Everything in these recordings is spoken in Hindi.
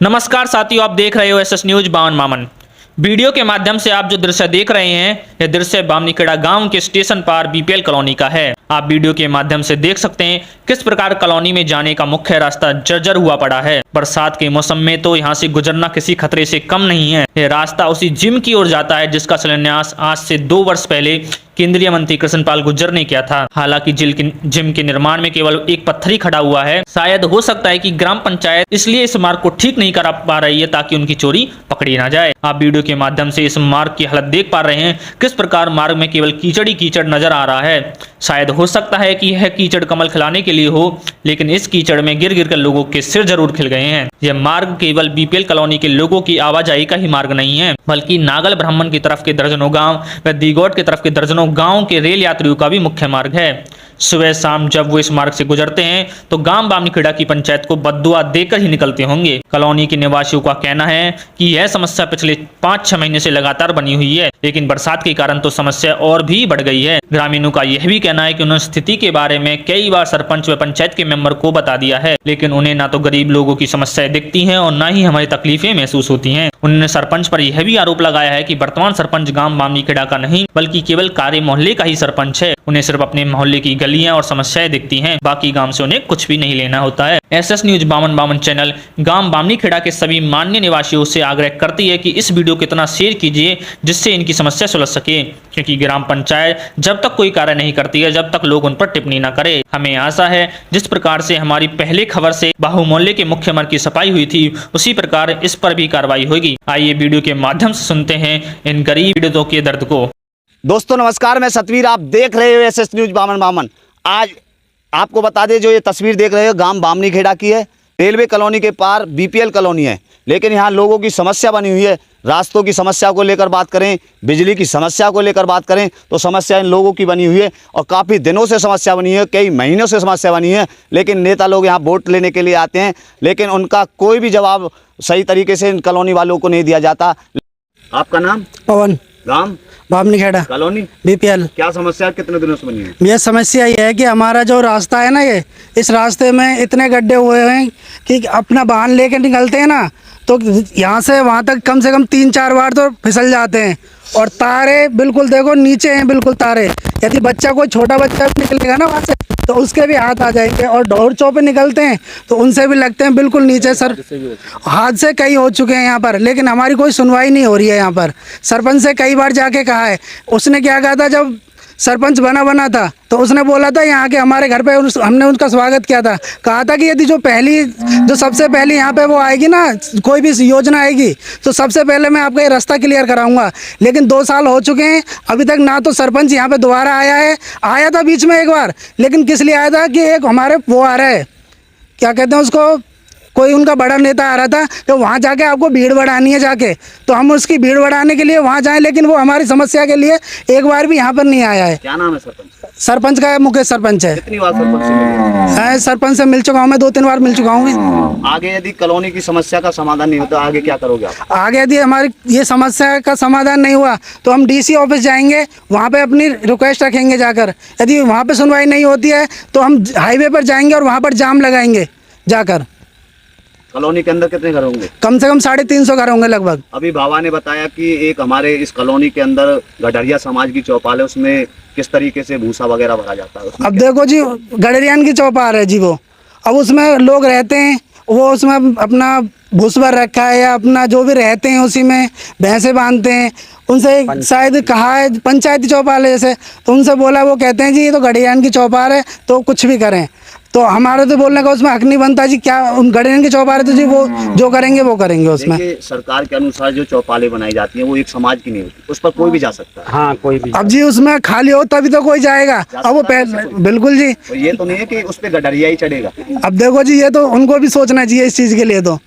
नमस्कार साथियों, आप देख रहे हो एसएस न्यूज बावन मामन। वीडियो के माध्यम से आप जो दृश्य देख रहे हैं यह दृश्य बामनीखेड़ा गांव के स्टेशन पार बीपीएल कॉलोनी का है। आप वीडियो के माध्यम से देख सकते हैं किस प्रकार कॉलोनी में जाने का मुख्य रास्ता जर्जर हुआ पड़ा है। बरसात के मौसम में तो यहां से गुजरना किसी खतरे से कम नहीं है। यह रास्ता उसी जिम की ओर जाता है जिसका शिलान्यास आज से 2 वर्ष पहले केंद्रीय मंत्री कृष्णपाल गुर्जर ने किया था। हालांकि जिम के निर्माण में केवल एक पत्थर ही खड़ा हुआ है। शायद हो सकता है कि ग्राम पंचायत इसलिए इस मार्ग को ठीक नहीं करा पा रही है ताकि उनकी चोरी पकड़ी ना जाए। आप वीडियो के माध्यम से इस मार्ग की हालत देख पा रहे हैं, किस प्रकार मार्ग में केवल कीचड़ ही कीचड़ नजर आ रहा है। शायद हो सकता है कि यह कीचड़ कमल खिलाने के लिए हो, लेकिन इस कीचड़ में गिर गिर कर लोगों के सिर जरूर खिल गए हैं। यह मार्ग केवल बीपीएल कॉलोनी के लोगों की आवाजाही का ही मार्ग नहीं है, बल्कि नागल ब्राह्मण की तरफ के दर्जनों गांव व दीगोट की तरफ के दर्जनों गांव के रेल यात्रियों का भी मुख्य मार्ग है। सुबह शाम जब वो इस मार्ग से गुजरते हैं तो गांव बामनीखेड़ा की पंचायत को बद्दुआ देकर ही निकलते होंगे। कॉलोनी के निवासियों का कहना है कि यह समस्या पिछले 5-6 महीने से लगातार बनी हुई है, लेकिन बरसात के कारण तो समस्या और भी बढ़ गई है। ग्रामीणों का यह भी कहना है कि उन्होंने स्थिति के बारे में कई बार सरपंच व पंचायत के मेंबर को बता दिया है, लेकिन उन्हें ना तो गरीब लोगों की समस्याएं दिखती हैं और ना ही हमारी तकलीफें महसूस होती हैं। उन्होंने सरपंच पर यह भी आरोप लगाया है कि वर्तमान सरपंच गांव बामनीखेड़ा का नहीं बल्कि केवल कार्य मोहल्ले का ही सरपंच है। उन्हें सिर्फ अपने मोहल्ले की गलियां और समस्याएं दिखती हैं, बाकी गांव से उन्हें कुछ भी नहीं लेना होता है। एसएस न्यूज बावन मामन चैनल गांव बामनीखेड़ा के सभी मान्य निवासियों से आग्रह करती है कि इस वीडियो को इतना शेयर कीजिए जिससे इनकी समस्या सुलझ सके, क्योंकि ग्राम पंचायत जब तक कोई कार्य नहीं करती है जब तक लोग उन पर टिप्पणी न करे। हमें आशा है जिस प्रकार से हमारी पहले खबर से बाहु मोहल्ले के मुख्य मार्ग की सफाई हुई थी उसी प्रकार इस पर भी कार्रवाई होगी। आइए वीडियो के माध्यम से सुनते हैं इन गरीब पीड़ितों के दर्द को। दोस्तों नमस्कार, मैं सतवीर, आप देख रहे हो एसएस न्यूज बावन मामन। आज आपको बता दें, जो ये तस्वीर देख रहे हो गांव बामनीखेड़ा की है। रेलवे कॉलोनी के पार बीपीएल कॉलोनी है, लेकिन यहाँ लोगों की समस्या बनी हुई है। रास्तों की समस्या को लेकर बात करें, बिजली की समस्या को लेकर बात करें तो समस्या इन लोगों की बनी हुई है और काफ़ी दिनों से समस्या बनी है, कई महीनों से समस्या बनी है। लेकिन नेता लोग यहाँ वोट लेने के लिए आते हैं, लेकिन उनका कोई भी जवाब सही तरीके से इन कॉलोनी वालों को नहीं दिया जाता। आपका नाम? पवन। गांव बामनीखेड़ा, कॉलोनी, बीपीएल। क्या समस्या कितने दिनों से बनी है? यह समस्या ये है कि हमारा जो रास्ता है ना, ये इस रास्ते में इतने गड्ढे हुए हैं कि अपना वाहन लेके निकलते हैं ना तो यहाँ से वहाँ तक कम से कम 3-4 बार तो फिसल जाते हैं। और तारे बिल्कुल देखो नीचे हैं, बिल्कुल तारे। यदि बच्चा कोई छोटा बच्चा निकलेगा ना वहाँ से तो उसके भी हाथ आ जाएंगे। और ढोर चौपे निकलते हैं तो उनसे भी लगते हैं बिल्कुल नीचे। सर हादसे कई हो चुके हैं यहाँ पर, लेकिन हमारी कोई सुनवाई नहीं हो रही है। यहाँ पर सरपंच से कई बार जाके कहा है। उसने क्या कहा था, जब सरपंच बना था तो उसने बोला था यहाँ के हमारे घर पे हमने उनका स्वागत किया था। कहा था कि यदि जो सबसे पहली यहाँ पे वो आएगी ना, कोई भी योजना आएगी तो सबसे पहले मैं आपका ये रास्ता क्लियर कराऊंगा। लेकिन 2 साल हो चुके हैं, अभी तक ना तो सरपंच यहाँ पे दोबारा आया था बीच में एक बार, लेकिन किस लिए आया था कि एक हमारे वो आ रहा है, क्या कहते हैं उसको, कोई उनका बड़ा नेता आ रहा था तो वहाँ जाके आपको भीड़ बढ़ानी है जाके, तो हम उसकी भीड़ बढ़ाने के लिए वहाँ जाएं, लेकिन वो हमारी समस्या के लिए एक बार भी यहाँ पर नहीं आया है। क्या नाम है सरपंच? सरपंच का मुकेश सरपंच है। कितनी बार सरपंच से मिले हैं? सरपंच से मिल चुका हूँ मैं, 2-3 बार मिल चुका हूँ। आगे यदि कॉलोनी की समस्या का समाधान नहीं होता आगे क्या करोगे आप? आगे यदि हमारी ये समस्या का समाधान नहीं हुआ तो हम डीसी ऑफिस जाएंगे, वहाँ पे अपनी रिक्वेस्ट रखेंगे जाकर। यदि वहाँ पे सुनवाई नहीं होती है तो हम हाईवे पर जाएंगे और वहाँ पर जाम लगाएंगे जाकर। कॉलोनी के अंदर कितने घर होंगे? कम से कम 350 घर होंगे लगभग। अभी बाबा ने बताया कि एक हमारे इस कॉलोनी के अंदर गडरिया समाज की चौपाल है, उसमें किस तरीके से भूसा वगैरह भरा जाता है? अब देखो जी, गडरियान की चौपाल है जी वो, अब उसमें लोग रहते हैं, वो उसमें अपना भूस भर रखा है या अपना जो भी रहते हैं उसी में भैंसे बांधते हैं। उनसे शायद कहा है पंचायती चौपाल है जैसे, तो उनसे बोला, वो कहते हैं जी ये तो गडरियान की चौपाल है तो कुछ भी करें। तो हमारे तो बोलने का उसमें हक नहीं बनता जी। क्या उन गडरियान की चौपाल है तो जी वो जो करेंगे वो करेंगे उसमें। सरकार के अनुसार जो चौपालें बनाई जाती हैं वो एक समाज की नहीं होती, उस पर कोई भी जा सकता है। हाँ, कोई भी। अब जी उसमें खाली हो तभी तो कोई जाएगा। अब वो बिल्कुल जी, तो ये तो नहीं है कि उस पर गडरिया ही चढ़ेगा। अब देखो जी, ये तो उनको भी सोचना चाहिए इस चीज के लिए। तो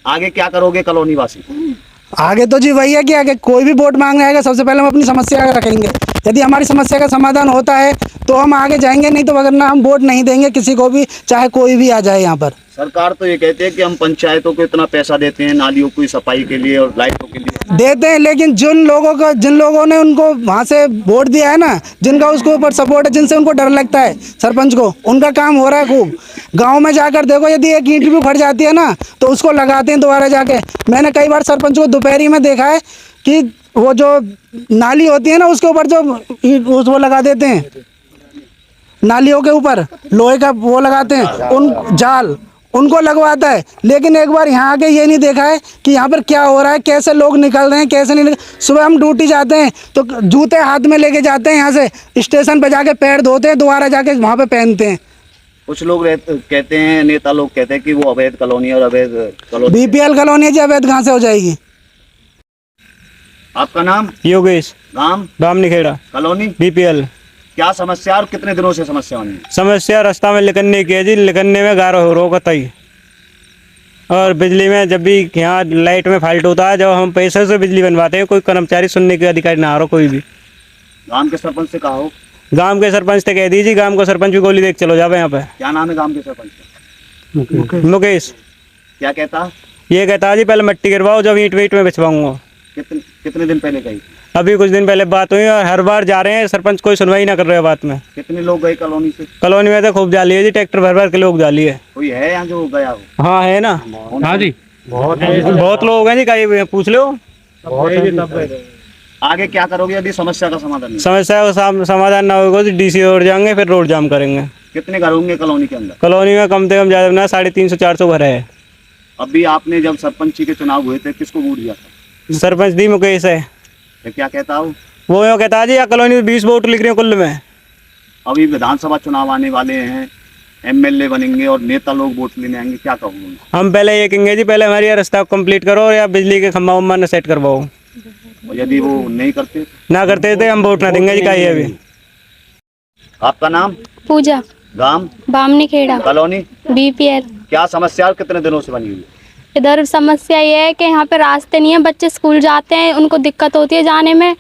आगे क्या करोगे कॉलोनी वासी? आगे तो जी वही है कि आगे कोई भी वोट मांगने आएगा सबसे पहले हम अपनी समस्या रखेंगे। यदि हमारी समस्या का समाधान होता है तो हम आगे जाएंगे, नहीं तो वरना हम वोट नहीं देंगे किसी को भी, चाहे कोई भी आ जाए यहाँ पर। सरकार तो ये कहते हैं कि हम पंचायतों को इतना पैसा देते हैं नालियों की सफाई के लिए और लाइटों के लिए। देते हैं, लेकिन जिन लोगों ने उनको वहाँ से वोट दिया है ना, जिनका उसके ऊपर सपोर्ट है, जिनसे उनको डर लगता है सरपंच को, उनका काम हो रहा है खूब। गांव में जाकर देखो, यदि एक ईंट भी फट जाती है ना तो उसको लगाते हैं दोबारा जाके। मैंने कई बार सरपंच को दोपहरी में देखा है कि वो जो नाली होती है ना उसके ऊपर जो वो लगा देते हैं, नालियों के ऊपर लोहे का वो लगाते हैं, उन जाल उनको लगवाता है। लेकिन एक बार यहाँ आके ये नहीं देखा है कि यहाँ पर क्या हो रहा है, कैसे लोग निकल रहे हैं, कैसे नहीं सुबह हम ड्यूटी जाते हैं तो जूते हाथ में लेके जाते हैं, यहाँ से स्टेशन पे जाके पैर धोते हैं, दोबारा जाके वहाँ पे पहनते हैं। कुछ लोग कहते हैं, नेता लोग कहते हैं कि वो अवैध कॉलोनी और अवैध कॉलोनी, BPL कॉलोनी है जी, अवैध कहाँ से हो जाएगी। आपका नाम? योगेश, नाम? Bamni Kheda, colony BPL। क्या समस्या और कितने दिनों से समस्या बनी? समस्या रास्ता में निकलने की है जी, निकलने में गारो हो रोकता ही, और बिजली में जब भी यहाँ लाइट में फॉल्ट होता है, जब हम पैसे से बिजली बनवाते हैं, कोई कर्मचारी सुनने के अधिकारी ना हो कोई भी। गांव के सरपंच से कहा हो? गांव के सरपंच से कह दीजिए, गांव को सरपंच भी गोली देख चलो जावे यहाँ पे। क्या नाम है गांव के सरपंच का? मुकेश। क्या कहता? ये कहता है जी पहले मिट्टी गिरवाओ, जब ईंट वीट में बिछवाऊंगा। कितने दिन पहले गई? अभी कुछ दिन पहले बात हुई, और हर बार जा रहे हैं, सरपंच कोई सुनवाई ना कर रहे हैं बात में। कितने लोग गए कॉलोनी से? कॉलोनी में तो खूब जाली है जी, ट्रैक्टर भर भर के लोग जाली है। कोई है यहाँ जो गया हो? हाँ है ना। हाँ जी, बहुत लोग हैं जी, कहीं पूछ लो। आगे क्या करोगे यदि समस्या का समाधान नहीं? समस्या का समाधान ना होगा तो DC और जाएंगे, फिर रोड जाम करेंगे। कितने घर होंगे कॉलोनी के अंदर? कॉलोनी में कम से कम ज्यादा ना 350-400 घर है। अभी आपने जब सरपंची के चुनाव हुए थे किसको वोट दिया था? सरपंच दी मुकेश है। फिर क्या कहता हो? वो यूँ कहता है जी, कॉलोनी में 20 वोट लिख रहे हैं कुल में। अभी विधानसभा चुनाव आने वाले हैं, MLA बनेंगे और नेता लोग वोट लेने आएंगे, क्या कहोगे? हम पहले ये कहेंगे जी, पहले हमारी ये रास्ता कंप्लीट करो या बिजली के खम्भा उम्मा न सेट करवाओ। और यदि वो नहीं करते? ना करते थे हम वोट ना देंगे जी। का ये अभी आपका नाम? पूजा, गांव? बामनी खेड़ा, कॉलोनी? BPL। क्या समस्या और कितने दिनों से बनी हुई है? इधर समस्या ये है कि यहाँ पे रास्ते नहीं है, बच्चे स्कूल जाते हैं, उनको दिक्कत होती है जाने में,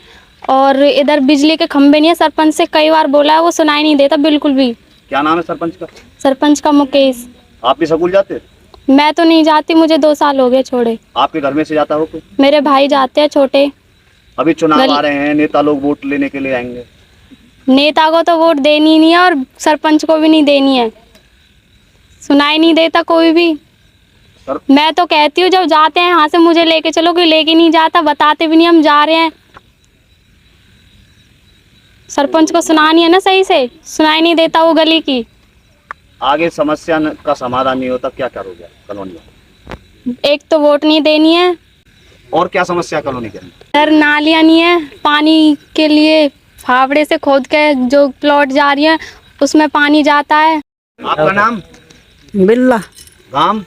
और इधर बिजली के खंभे नहीं है। सरपंच से कई बार बोला है, वो सुनाई नहीं देता बिल्कुल भी। क्या नाम है सरपंच का? सरपंच का मुकेश। आप भी स्कूल जाते? मैं तो नहीं जाती, मुझे 2 साल हो गए छोड़े। आपके घर में से जाता हो कोई? मेरे भाई जाते हैं छोटे। अभी चुनाव आ रहे हैं, नेता लोग वोट लेने के लिए आएंगे। नेता को तो वोट देनी नहीं है और सरपंच को भी नहीं देनी है, सुनाई नहीं देता कोई भी। मैं तो कहती हूँ जब जाते हैं यहाँ से मुझे लेके चलो, कोई लेके नहीं जाता, बताते भी नहीं हम जा रहे हैं। सरपंच को सुनानी है ना सही से, सुनाई नहीं देता वो गली की। आगे समस्या का समाधान नहीं होता, क्या करोगे कॉलोनी में? एक तो वोट नहीं देनी है, और क्या समस्या कॉलोनी के अंदर? इधर नालियाँ नहीं है, पानी के लिए फावड़े से खोद के जो प्लॉट जा रही है उसमें पानी जाता है। आपका नाम? बिल्ला, गांव?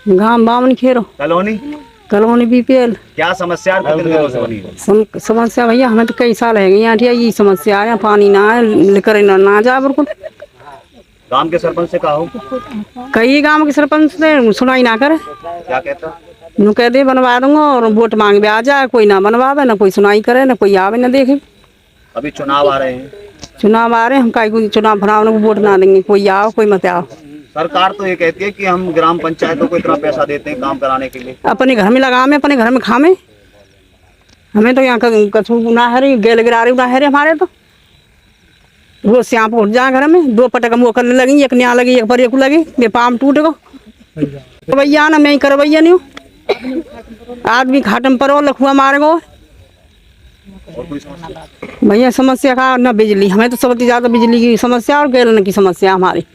गांव बामनी खेड़ो, कॉलोनी? Colony BPL। क्या समस्या और कितने दिनों से बनी है? समस्या भैया हमें तो कई साल है यहाँ ये समस्या है, पानी ना है, लेकर ना जा बिल्कुल। गांव के सरपंच से कहा हो? कई गांव के सरपंच ने सुनाई ना करे, क्या कहता? नु कह दे बनवा दूंगा, और वोट मांग भी आ जाए, कोई ना बनवावे, ना कोई सुनाई करे, ना कोई आवे ना देखे। अभी चुनाव आ रहे हैं, चुनाव आ रहे हैं, हम काहे को चुनाव भराव वोट ना देंगे, कोई आओ कोई मत आओ। सरकार तो ये कहती है कि हम ग्राम पंचायतों को इतना पैसा देते हैं काम कराने के लिए। अपने घर में लगावे, अपने घर में खावे, हमें तो यहाँ कछु ना है, गेल गिरारे ना है हमारे तो। रोज श्याम पहुँच जाए घर में, 2 पटक मुँह करने लगी, एक न्या लगी, एक पर एक लगी, मेरे पाम टूट गो। भैया ना मैं ही करवैया नहीं हूँ, आदमी घाटम पर लखुआ मारे गो। और कोई समस्या? भैया समस्या का ना बिजली, हमें तो सबसे ज्यादा बिजली की समस्या और गैलन की समस्या हमारी।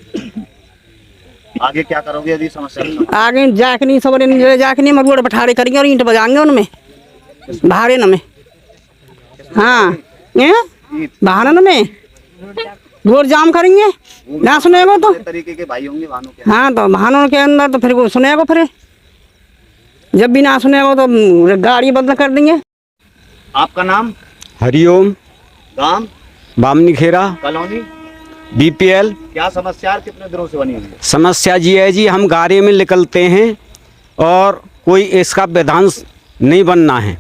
आगे क्या करोगे यदि समस्या नहीं? आगे जाके नहीं सब जाके नहीं रोड पठारे करेंगे और ईंट बजाएंगे उनमें भाड़े न में। हाँ भाड़न में रोड जाम करेंगे, ना सुनेगा तो तरीके के भाई होंगे वाहनों के। हाँ तो वाहनों के अंदर तो फिर वो सुनेगा, फिर जब भी ना सुनेगा तो गाड़ी बदल कर देंगे। आपका नाम? हरिओम, गांव? बामनी खेड़ा, कॉलोनी? BPL। क्या समस्या और कितने दिनों से बनी हुई है? समस्या जी है जी, हम गाड़ी में निकलते हैं और कोई इसका विधान नहीं बनना है।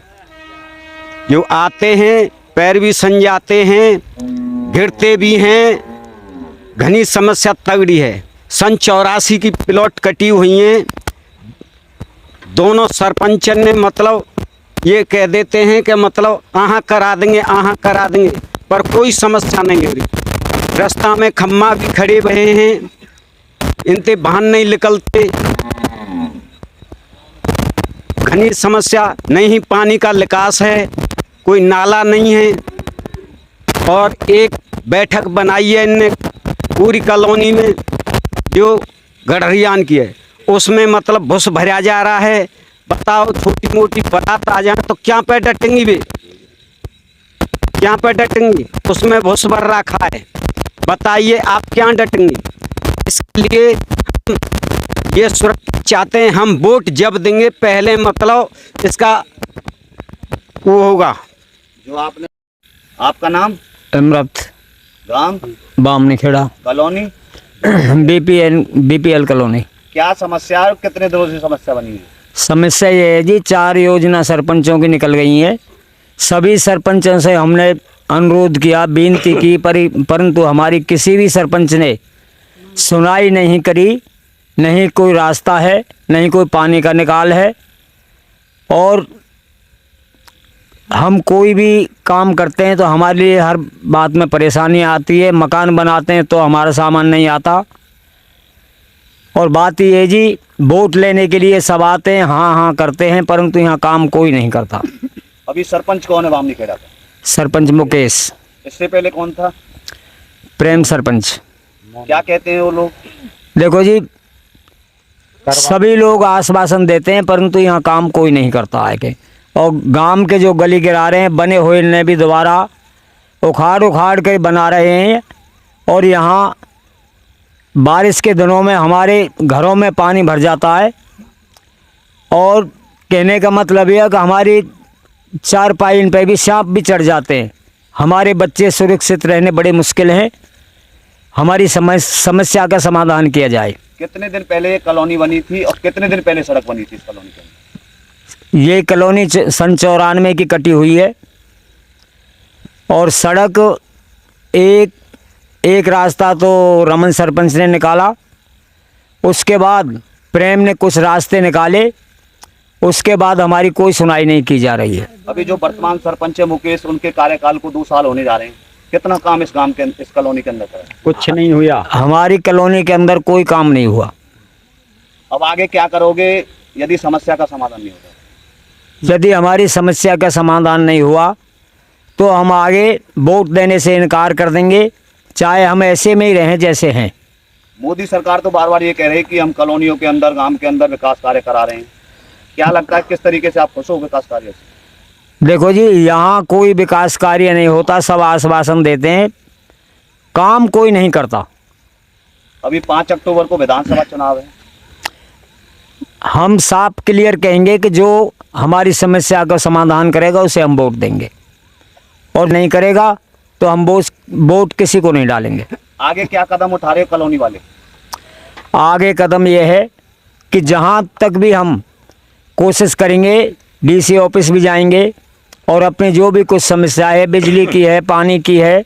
जो आते हैं पैर भी सन जाते हैं, गिरते भी हैं, घनी समस्या तगड़ी है। सन 84 की प्लॉट कटी हुई हैं, दोनों सरपंच ने मतलब ये कह देते हैं कि मतलब आहाँ करा देंगे, पर कोई समस्या नहीं हो रही। रास्ता में खम्मा भी खड़े हुए हैं, इनसे वाहन नहीं निकलते। घनी समस्या नहीं, पानी का निकास है, कोई नाला नहीं है। और एक बैठक बनाई है इनने पूरी कॉलोनी में जो गढ़रियान की है, उसमें मतलब भुस भरा जा रहा है। बताओ, छोटी मोटी बारात आ जाए तो क्या पे डटेंगी वे, क्या पे डटेंगी? उसमें भुस भर रखा है, बताइए आप क्या डटेंगी? इसके लिए हम ये सुरक्षा चाहते हैं। हम वोट जब देंगे पहले मतलब इसका वो होगा। जो आपने, आपका नाम? इमरत, गांव Bamni Kheda, colony, BPL colony. क्या समस्या है और कितने दिनों से समस्या बनी है? समस्या ये है जी, 4 योजना सरपंचों की निकल गई हैं। सभी सरपंचों से हमने अनुरोध किया, बेनती की, परंतु हमारी किसी भी सरपंच ने सुनाई नहीं करी। नहीं कोई रास्ता है, नहीं कोई पानी का निकाल है। और हम कोई भी काम करते हैं तो हमारे लिए हर बात में परेशानी आती है। मकान बनाते हैं तो हमारा सामान नहीं आता। और बात ये जी, वोट लेने के लिए सब आते हैं, हाँ हाँ करते हैं, परंतु यहाँ काम कोई नहीं करता। अभी सरपंच कौन है बामनी खेड़ा का? सरपंच मुकेश। इससे पहले कौन था? प्रेम सरपंच। क्या कहते हैं वो लोग? देखो जी, सभी लोग आश्वासन देते हैं, परंतु यहाँ काम कोई नहीं करता है के। और गांव के जो गली किनारे हैं बने हुए ने भी दोबारा उखाड़ कर बना रहे हैं। और यहाँ बारिश के दिनों में हमारे घरों में पानी भर जाता है। और कहने का मतलब यह है कि हमारी चारपाई पे भी सांप भी चढ़ जाते हैं। हमारे बच्चे सुरक्षित रहने बड़े मुश्किल हैं। हमारी समस्या का समाधान किया जाए। कितने दिन पहले ये कॉलोनी बनी थी और कितने दिन पहले सड़क बनी थी इस कॉलोनी के अंदर? ये कॉलोनी सन 94 की कटी हुई है। और सड़क एक रास्ता तो रमन सरपंच ने निकाला, उसके बाद प्रेम ने कुछ रास्ते निकाले, उसके बाद हमारी कोई सुनाई नहीं की जा रही है। अभी जो वर्तमान सरपंच है मुकेश, उनके कार्यकाल को 2 साल होने जा रहे हैं। कितना काम इस गांव के, इस कॉलोनी के अंदर करा? कुछ नहीं हुआ। हमारी कॉलोनी के अंदर कोई काम नहीं हुआ। अब आगे क्या करोगे यदि समस्या का समाधान नहीं होगा? यदि हमारी समस्या का समाधान नहीं हुआ तो हम आगे वोट देने से इनकार कर देंगे, चाहे हम ऐसे में ही रहें जैसे हैं। मोदी सरकार तो बार बार ये कह रही है कि हम कॉलोनियों के अंदर, गांव के अंदर विकास कार्य करा रहे हैं। क्या लगता है किस तरीके से आप खुश हो विकास कार्य से? देखो जी, यहाँ कोई विकास कार्य नहीं होता, सब आश्वासन देते हैं, काम कोई नहीं करता। अभी 5 अक्टूबर को विधानसभा चुनाव है। हम साफ क्लियर कहेंगे कि जो हमारी समस्या का समाधान करेगा उसे हम वोट देंगे, और नहीं करेगा तो हम वोट किसी को नहीं डालेंगे। आगे क्या कदम उठा रहे हो कॉलोनी वाले? आगे कदम यह है कि जहाँ तक भी हम कोशिश करेंगे, डीसी ऑफिस भी जाएंगे और अपनी जो भी कुछ समस्या है, बिजली की है, पानी की है,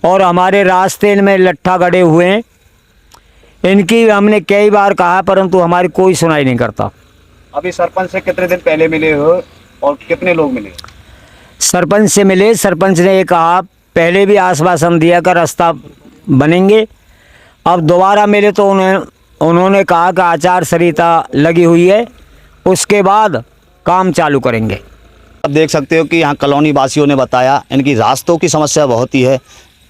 और हमारे रास्ते में लट्ठा गड़े हुए हैं, इनकी हमने कई बार कहा परंतु हमारी कोई सुनाई नहीं करता। अभी सरपंच से कितने दिन पहले मिले हो और कितने लोग मिले? सरपंच से मिले, सरपंच ने ये कहा, पहले भी आश्वासन दिया कि रास्ता बनेंगे। अब दोबारा मिले तो उन्होंने कहा कि आचार संहिता लगी हुई है, उसके बाद काम चालू करेंगे। आप देख सकते हो कि यहाँ कॉलोनी वासियों ने बताया, इनकी रास्तों की समस्या बहुत ही है।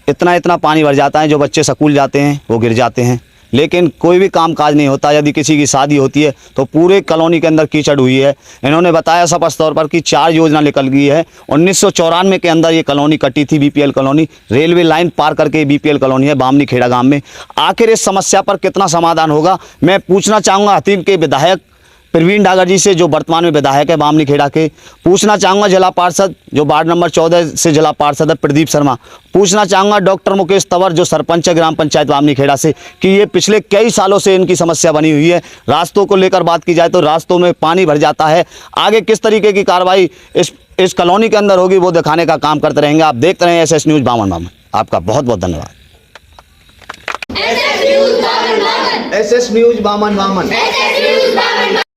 इतना पानी भर जाता है, जो बच्चे स्कूल जाते हैं वो गिर जाते हैं, लेकिन कोई भी काम काज नहीं होता। यदि किसी की शादी होती है तो पूरे कॉलोनी के अंदर कीचड़ हुई है। इन्होंने बताया स्पष्ट तौर पर कि 4 योजना निकल गई है। 1994 के अंदर ये कॉलोनी कटी थी, बीपीएल कॉलोनी, रेलवे लाइन पार करके बीपीएल कॉलोनी है बामनी खेड़ा गांव में। आखिर इस समस्या पर कितना समाधान होगा, मैं पूछना चाहूँगा हतीम के विधायक प्रवीण डागर जी से, जो वर्तमान में विधायक है बामनी खेड़ा के। पूछना चाहूँगा जिला पार्षद, जो वार्ड नंबर 14 से जिला पार्षद है, प्रदीप शर्मा। पूछना चाहूँगा डॉक्टर मुकेश तंवर, जो सरपंच है ग्राम पंचायत बामनी खेड़ा से, कि ये पिछले कई सालों से इनकी समस्या बनी हुई है। रास्तों को लेकर बात की जाए तो रास्तों में पानी भर जाता है। आगे किस तरीके की कार्रवाई इस कॉलोनी के अंदर होगी वो दिखाने का काम करते रहेंगे। आप देखते रहें SS न्यूज़ बामन मामन। आपका बहुत बहुत धन्यवाद। SS न्यूज़ बामन मामन।